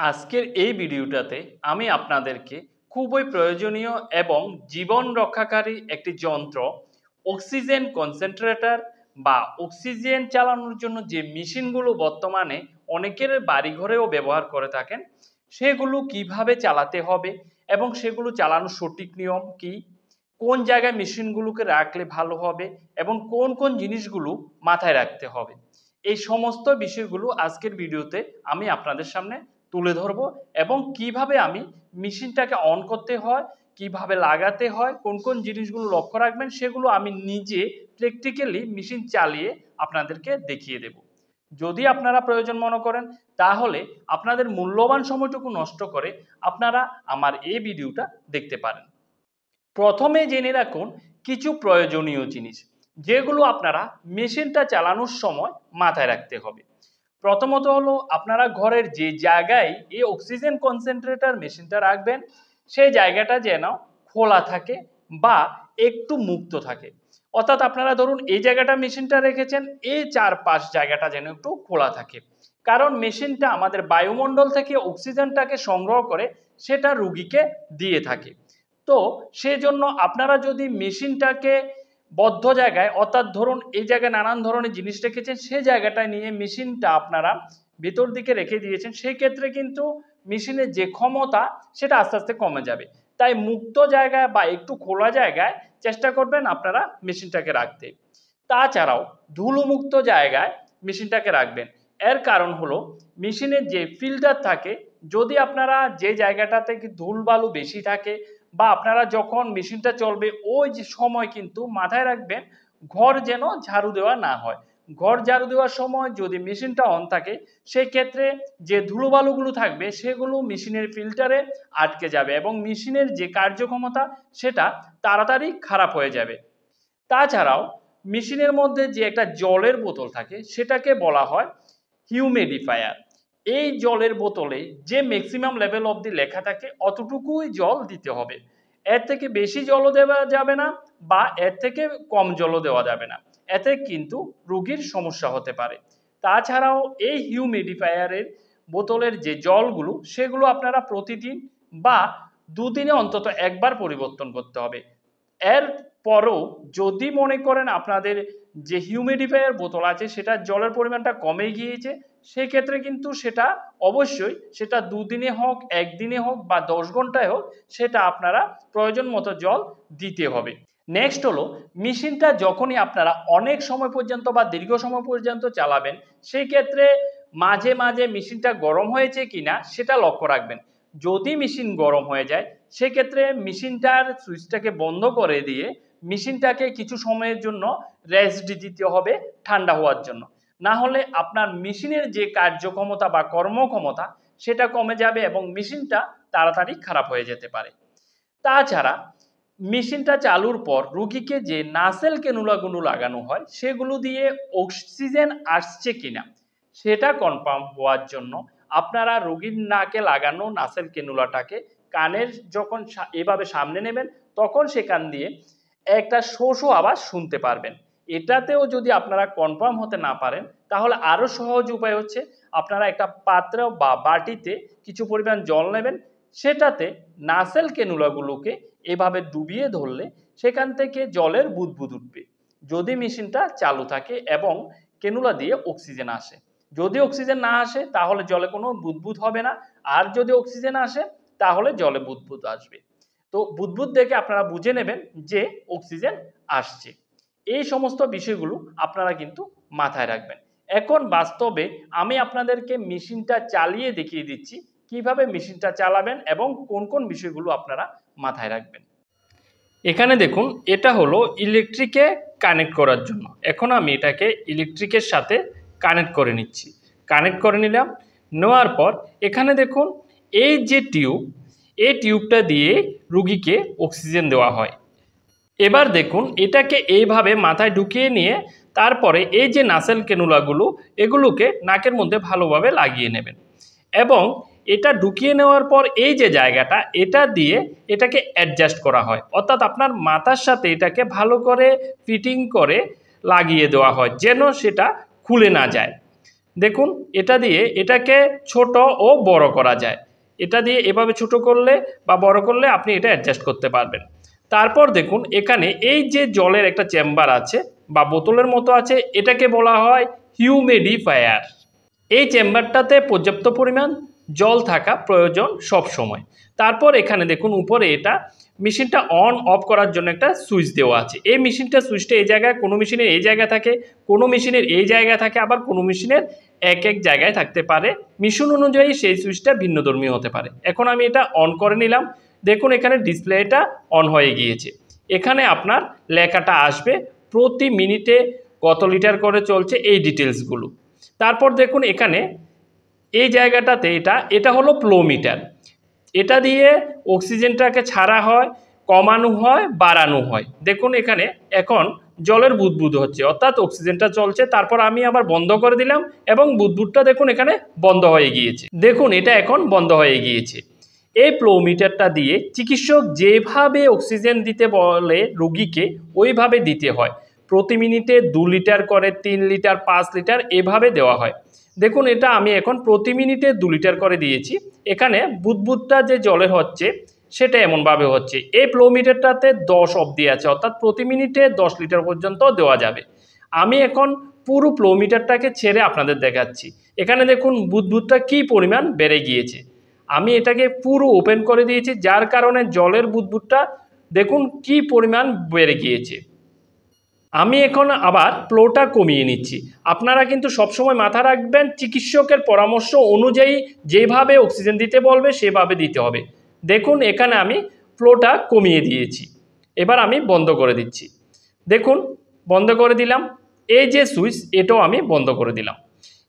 আজকের এই ভিডিওটাতে আমি আপনাদেরকে খুবই প্রয়োজনীয় এবং জীবন রক্ষাকারী একটি যন্ত্র অক্সিজেন কনসেন্ট্রেটর বা অক্সিজেন চালানোর জন্য যে মেশিনগুলো বর্তমানে অনেকের বাড়িঘরেও ব্যবহার করে থাকেন সেগুলো কিভাবে চালাতে হবে এবং সেগুলো চালানোর সঠিক নিয়ম কি, কোন জায়গায় মেশিনগুলোকে রাখলে ভালো হবে এবং কোন কোন জিনিসগুলো মাথায় রাখতে হবে, এই সমস্ত বিষয়গুলো আজকের ভিডিওতে আমি আপনাদের সামনে তুলে ধরবো এবং কিভাবে আমি মেশিনটাকে অন করতে হয়, কিভাবে লাগাতে হয়, কোন কোন জিনিসগুলো লক্ষ্য রাখবেন সেগুলো আমি নিজে প্র্যাকটিক্যালি মেশিন চালিয়ে আপনাদেরকে দেখিয়ে দেব। যদি আপনারা প্রয়োজন মনে করেন তাহলে আপনাদের মূল্যবান সময়টুকু নষ্ট করে আপনারা আমার এই ভিডিওটা দেখতে পারেন। প্রথমে জেনে রাখুন কিছু প্রয়োজনীয় জিনিস যেগুলো আপনারা মেশিনটা চালানোর সময় মাথায় রাখতে হবে। প্রথমত হলো আপনারা ঘরের যে জায়গায় এই অক্সিজেন কনসেন্ট্রেটর মেশিনটা রাখবেন সেই জায়গাটা যেন খোলা থাকে বা একটু মুক্ত থাকে। অর্থাৎ আপনারা ধরুন এই জায়গাটা মেশিনটা রেখেছেন, এই চারপাশ জায়গাটা যেন একটু খোলা থাকে, কারণ মেশিনটা আমাদের বায়ুমণ্ডল থেকে অক্সিজেনটাকে সংগ্রহ করে সেটা রুগীকে দিয়ে থাকে। তো সেজন্য আপনারা যদি মেশিনটাকে বদ্ধ জায়গায়, অর্থাৎ ধরুন এই জায়গায় নানান ধরনের জিনিস রেখেছেন সেই জায়গাটায় নিয়ে মেশিনটা আপনারা ভিতর দিকে রেখে দিয়েছেন, সেই ক্ষেত্রে কিন্তু মেশিনের যে ক্ষমতা সেটা আস্তে আস্তে কমে যাবে। তাই মুক্ত জায়গায় বা একটু খোলা জায়গায় চেষ্টা করবেন আপনারা মেশিনটাকে রাখতে। তাছাড়াও ধুলোমুক্ত জায়গায় মেশিনটাকে রাখবেন। এর কারণ হলো মেশিনের যে ফিল্টার থাকে, যদি আপনারা যে জায়গাটাতে ধুলবালু বেশি থাকে বা আপনারা যখন মেশিনটা চলবে ওই যে সময় কিন্তু মাথায় রাখবেন ঘর যেন ঝাড়ু দেওয়া না হয়। ঘর ঝাড়ু দেওয়ার সময় যদি মেশিনটা অন থাকে সেই ক্ষেত্রে যে ধুলোবালুগুলো থাকবে সেগুলো মেশিনের ফিল্টারে আটকে যাবে এবং মেশিনের যে কার্যক্ষমতা সেটা তাড়াতাড়ি খারাপ হয়ে যাবে। তাছাড়াও মেশিনের মধ্যে যে একটা জলের বোতল থাকে সেটাকে বলা হয় হিউমিডিফায়ার। এই জলের বোতলে যে ম্যাক্সিমাম লেভেল অবধি লেখা থাকে অতটুকুই জল দিতে হবে, এর থেকে বেশি জলও দেওয়া যাবে না বা এর থেকে কম জলও দেওয়া যাবে না, এতে কিন্তু রোগীর সমস্যা হতে পারে। তাছাড়াও এই হিউমিডিফায়ারের বোতলের যে জলগুলো সেগুলো আপনারা প্রতিদিন বা দুদিনে অন্তত একবার পরিবর্তন করতে হবে। এর পরও যদি মনে করেন আপনাদের যে হিউমিডিফায়ার বোতল আছে সেটা জলের পরিমাণটা কমে গিয়েছে, সেক্ষেত্রে কিন্তু সেটা অবশ্যই সেটা দুদিনে হোক, একদিনে হোক বা 10 ঘন্টায় হোক সেটা আপনারা প্রয়োজন মতো জল দিতে হবে। নেক্সট হলো মেশিনটা যখনই আপনারা অনেক সময় পর্যন্ত বা দীর্ঘ সময় পর্যন্ত চালাবেন সেই ক্ষেত্রে মাঝে মাঝে মেশিনটা গরম হয়েছে কিনা সেটা লক্ষ্য রাখবেন। যদি মেশিন গরম হয়ে যায় সেক্ষেত্রে মেশিনটার সুইচটাকে বন্ধ করে দিয়ে মেশিনটাকে কিছু সময়ের জন্য রেস্ট দিতে হবে ঠান্ডা হওয়ার জন্য। না হলে আপনার মেশিনের যে কার্যক্ষমতা বা কর্মক্ষমতা সেটা কমে যাবে এবং মেশিনটা তাড়াতাড়ি খারাপ হয়ে যেতে পারে। তাছাড়া মেশিনটা চালুর পর রুগীকে যে নাসেল ক্যানুলাগুলো লাগানো হয় সেগুলো দিয়ে অক্সিজেন আসছে কিনা সেটা কনফার্ম হওয়ার জন্য আপনারা রোগীর নাকে লাগানো নাসেল ক্যানুলাটাকে কানের যখন এভাবে সামনে নেবেন তখন সেখান দিয়ে একটা শো শো আওয়াজ শুনতে পারবেন। এটাতেও যদি আপনারা কনফার্ম হতে না পারেন তাহলে আরও সহজ উপায় হচ্ছে আপনারা একটা পাত্র বা বাটিতে কিছু পরিমাণ জল নেবেন, সেটাতে নাসেল ক্যানুলাগুলোকে এভাবে ডুবিয়ে ধরলে সেখান থেকে জলের বুদবুদ উঠবে যদি মেশিনটা চালু থাকে এবং ক্যানুলা দিয়ে অক্সিজেন আসে। যদি অক্সিজেন না আসে তাহলে জলে কোনো বুদবুদ হবে না, আর যদি অক্সিজেন আসে তাহলে জলে বুদবুদ আসবে। তো বুদবুদ দেখে আপনারা বুঝে নেবেন যে অক্সিজেন আসছে। এই সমস্ত বিষয়গুলো আপনারা কিন্তু মাথায় রাখবেন। এখন বাস্তবে আমি আপনাদেরকে মেশিনটা চালিয়ে দেখিয়ে দিচ্ছি কিভাবে মেশিনটা চালাবেন এবং কোন কোন বিষয়গুলো আপনারা মাথায় রাখবেন। এখানে দেখুন এটা হলো ইলেকট্রিকে কানেক্ট করার জন্য। এখন আমি এটাকে ইলেকট্রিকের সাথে কানেক্ট করে নিচ্ছি। কানেক্ট করে নিলাম, নেওয়ার পর এখানে দেখুন এই যে টিউব, এই টিউবটা দিয়ে রুগীকে অক্সিজেন দেওয়া হয়। এবার দেখুন এটাকে এইভাবে মাথায় ঢুকিয়ে নিয়ে তারপরে এই যে নাসেল ক্যানুলাগুলো এগুলোকে নাকের মধ্যে ভালোভাবে লাগিয়ে নেবেন এবং এটা ঢুকিয়ে নেওয়ার পর এই যে জায়গাটা এটা দিয়ে এটাকে অ্যাডজাস্ট করা হয়, অর্থাৎ আপনার মাথার সাথে এটাকে ভালো করে ফিটিং করে লাগিয়ে দেওয়া হয় যেন সেটা খুলে না যায়। দেখুন এটা দিয়ে এটাকে ছোট ও বড় করা যায়। এটা দিয়ে এভাবে ছোট করলে বা বড় করলে আপনি এটা অ্যাডজাস্ট করতে পারবেন। তারপর দেখুন এখানে এই যে জলের একটা চেম্বার আছে বা বোতলের মতো আছে, এটাকে বলা হয় হিউমিডিফায়ার। এই চেম্বারটাতে পর্যাপ্ত পরিমাণ জল থাকা প্রয়োজন সব সময়। তারপর এখানে দেখুন উপরে এটা মেশিনটা অন অফ করার জন্য একটা সুইচ দেওয়া আছে। এই সুইচটা এই জায়গায়, কোনো মেশিনের এই জায়গায় থাকে, কোনো মেশিনের এই জায়গায় থাকে, আবার কোনো মেশিনের এক এক জায়গায় থাকতে পারে। মেশিন অনুযায়ী সেই সুইচটা ভিন্নধর্মী হতে পারে। এখন আমি এটা অন করে নিলাম। দেখুন এখানে ডিসপ্লেটা অন হয়ে গিয়েছে। এখানে আপনার লেখাটা আসবে প্রতি মিনিটে কত লিটার করে চলছে এই ডিটেলসগুলো। তারপর দেখুন এখানে এই জায়গাটাতে এটা হলো ফ্লো মিটার। এটা দিয়ে অক্সিজেনটাকে ছাড়া হয়, কমানো হয়, বাড়ানো হয়। দেখুন এখানে এখন জলের বুদবুদ হচ্ছে, অর্থাৎ অক্সিজেনটা চলছে। তারপর আমি আবার বন্ধ করে দিলাম এবং বুদবুদটা দেখুন এখানে বন্ধ হয়ে গিয়েছে। দেখুন এটা এখন বন্ধ হয়ে গিয়েছে। এই ফ্লো মিটারটা দিয়ে চিকিৎসক যেভাবে অক্সিজেন দিতে বলে রোগীকে ওইভাবে দিতে হয়। প্রতি মিনিটে 2 লিটার করে, 3 লিটার, 5 লিটার এভাবে দেওয়া হয়। দেখুন এটা আমি এখন প্রতি মিনিটে 2 লিটার করে দিয়েছি। এখানে বুদবুদটা যে জলের হচ্ছে সেটা এমনভাবে হচ্ছে। এই ফ্লো মিটারটাতে 10 অবধি আছে, অর্থাৎ প্রতি মিনিটে 10 লিটার পর্যন্ত দেওয়া যাবে। আমি এখন পুরো ফ্লো মিটারটাকে ছেড়ে আপনাদের দেখাচ্ছি। এখানে দেখুন বুদবুদটা কী পরিমাণ বেড়ে গিয়েছে। আমি এটাকে পুরো ওপেন করে দিয়েছি, যার কারণে জলের বুদবুদটা দেখুন কী পরিমাণ বেড়ে গিয়েছে। আমি এখন আবার ফ্লোটা কমিয়ে নিচ্ছি। আপনারা কিন্তু সবসময় মাথা রাখবেন চিকিৎসকের পরামর্শ অনুযায়ী যেভাবে অক্সিজেন দিতে বলবে সেভাবে দিতে হবে। দেখুন এখানে আমি ফ্লোটা কমিয়ে দিয়েছি। এবার আমি বন্ধ করে দিচ্ছি। দেখুন বন্ধ করে দিলাম। এই যে সুইচ এটাও আমি বন্ধ করে দিলাম।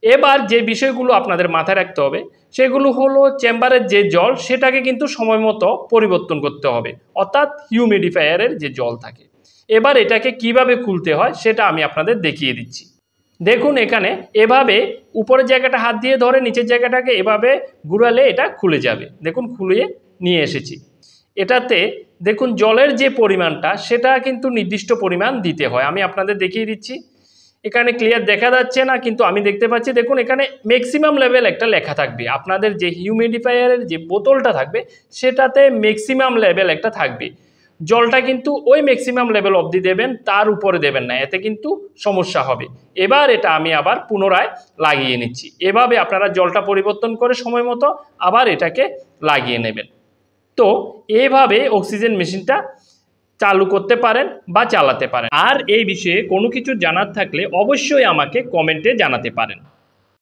এবার যে বিষয়গুলো আপনাদের মাথায় রাখতে হবে সেগুলো হলো চেম্বারের যে জল সেটাকে কিন্তু সময় মতো পরিবর্তন করতে হবে, অর্থাৎ হিউমিডিফায়ারের যে জল থাকে। এবার এটাকে কিভাবে খুলতে হয় সেটা আমি আপনাদের দেখিয়ে দিচ্ছি। দেখুন এখানে এভাবে উপরের জায়গাটা হাত দিয়ে ধরে নিচের জায়গাটাকে এভাবে ঘুরালে এটা খুলে যাবে। দেখুন খুলিয়ে নিয়ে এসেছি। এটাতে দেখুন জলের যে পরিমাণটা সেটা কিন্তু নির্দিষ্ট পরিমাণ দিতে হয়। আমি আপনাদের দেখিয়ে দিচ্ছি। এখানে ক্লিয়ার দেখা যাচ্ছে না, কিন্তু আমি দেখতে পাচ্ছি। দেখুন এখানে ম্যাক্সিমাম লেভেল একটা লেখা থাকবে। আপনাদের যে হিউমিডিফায়ারের যে বোতলটা থাকবে সেটাতে ম্যাক্সিমাম লেভেল একটা থাকবে। জলটা কিন্তু ওই ম্যাক্সিমাম লেভেল অবধি দেবেন, তার উপরে দেবেন না, এতে কিন্তু সমস্যা হবে। এবার এটা আমি আবার পুনরায় লাগিয়ে নিচ্ছি। এভাবে আপনারা জলটা পরিবর্তন করে সময় মতো আবার এটাকে লাগিয়ে নেবেন। তো এইভাবে অক্সিজেন মেশিনটা চালু করতে পারেন বা চালাতে পারেন। আর এই বিষয়ে কোনো কিছু জানার থাকলে অবশ্যই আমাকে কমেন্টে জানাতে পারেন।